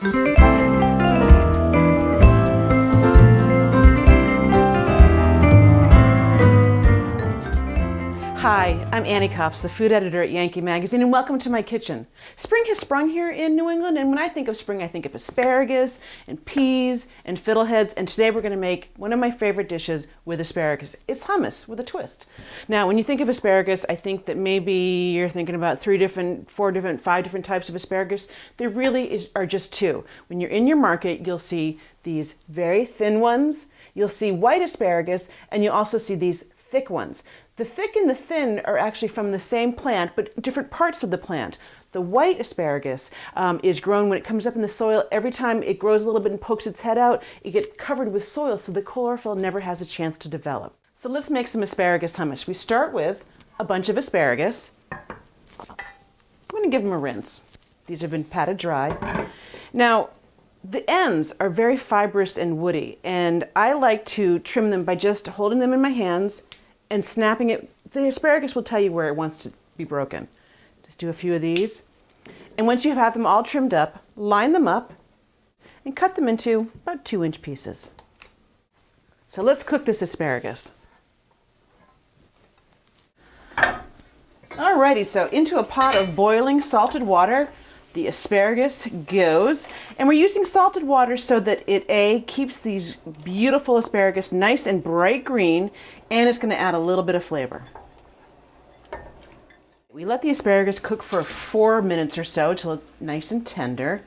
Hi, I'm Annie Kops, the food editor at Yankee Magazine, and welcome to my kitchen. Spring has sprung here in New England, and when I think of spring, I think of asparagus and peas and fiddleheads, and today we're going to make one of my favorite dishes with asparagus. It's hummus with a twist. Now, when you think of asparagus, I think that maybe you're thinking about 5 different types of asparagus. There really are just 2. When you're in your market, you'll see these very thin ones, you'll see white asparagus, and you'll also see these thick ones. The thick and the thin are actually from the same plant, but different parts of the plant. The white asparagus is grown when it comes up in the soil. Every time it grows a little bit and pokes its head out, it gets covered with soil, so the chlorophyll never has a chance to develop. So let's make some asparagus hummus. We start with a bunch of asparagus. I'm going to give them a rinse. These have been patted dry. Now, the ends are very fibrous and woody, and I like to trim them by just holding them in my hands and snapping it. The asparagus will tell you where it wants to be broken. Just do a few of these. And once you have them all trimmed up, line them up and cut them into about 2-inch pieces. So let's cook this asparagus. Alrighty, so into a pot of boiling salted water, the asparagus goes, and we're using salted water so that it keeps these beautiful asparagus nice and bright green, and it's going to add a little bit of flavor. We let the asparagus cook for 4 minutes or so till it's nice and tender,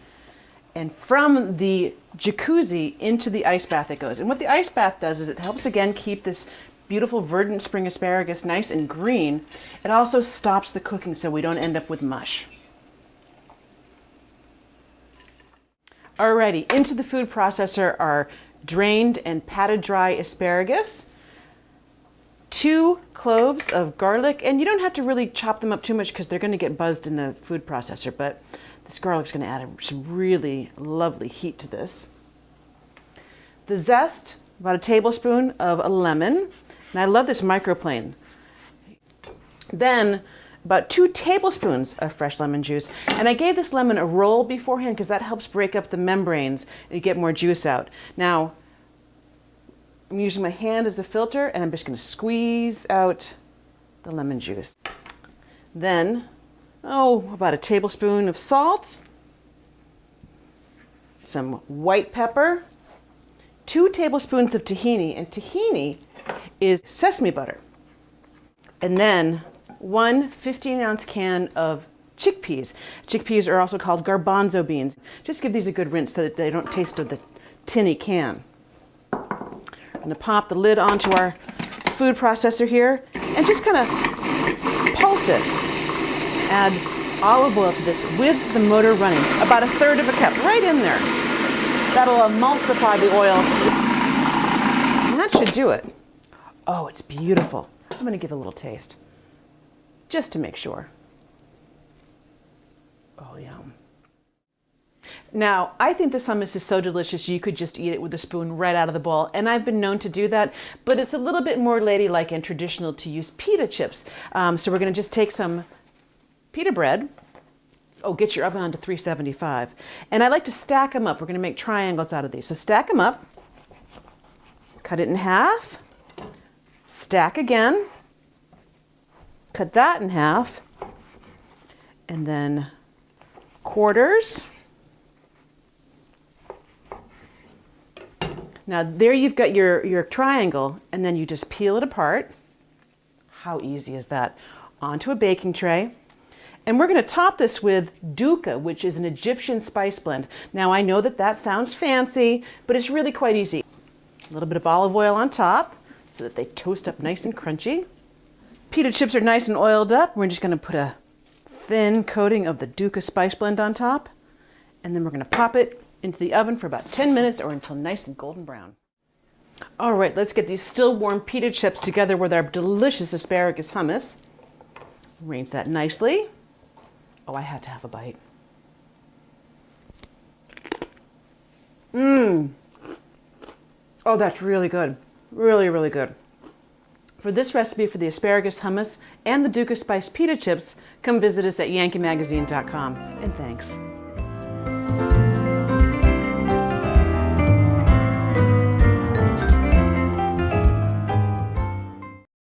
and from the jacuzzi into the ice bath it goes. And what the ice bath does is it helps again keep this beautiful verdant spring asparagus nice and green. It also stops the cooking so we don't end up with mush. Alrighty, into the food processor are drained and patted dry asparagus, 2 cloves of garlic, and you don't have to really chop them up too much because they're going to get buzzed in the food processor, but this garlic's going to add some really lovely heat to this. The zest, about a tablespoon of a lemon, and I love this microplane. Then about 2 tablespoons of fresh lemon juice. And I gave this lemon a roll beforehand because that helps break up the membranes and get more juice out. Now, I'm using my hand as a filter and I'm just going to squeeze out the lemon juice. Then, about a tablespoon of salt, some white pepper, 2 tablespoons of tahini, and tahini is sesame butter. And then 1 15-ounce can of chickpeas. Chickpeas are also called garbanzo beans. Just give these a good rinse so that they don't taste of the tinny can. I'm going to pop the lid onto our food processor here and just kind of pulse it. Add olive oil to this with the motor running, about 1/3 of a cup, right in there. That'll emulsify the oil. And that should do it. Oh, it's beautiful. I'm going to give it a little taste, just to make sure. Oh, yum. Now, I think this hummus is so delicious you could just eat it with a spoon right out of the bowl, and I've been known to do that, but it's a little bit more ladylike and traditional to use pita chips. So we're going to just take some pita bread. Oh, get your oven on to 375. And I like to stack them up. We're going to make triangles out of these. So stack them up, cut it in half, stack again, cut that in half, and then quarters. Now there you've got your triangle, and then you just peel it apart. How easy is that? Onto a baking tray. And we're going to top this with Dukkah, which is an Egyptian spice blend. Now I know that sounds fancy, but it's really quite easy. A little bit of olive oil on top so that they toast up nice and crunchy. Pita chips are nice and oiled up. We're just going to put a thin coating of the Dukkah spice blend on top, and then we're going to pop it into the oven for about 10 minutes or until nice and golden brown. All right, let's get these still warm pita chips together with our delicious asparagus hummus. Arrange that nicely. Oh, I had to have a bite. Mmm. Oh, that's really good. Really, really good. For this recipe for the asparagus hummus and the Dukkah spiced pita chips, come visit us at yankeemagazine.com. And thanks.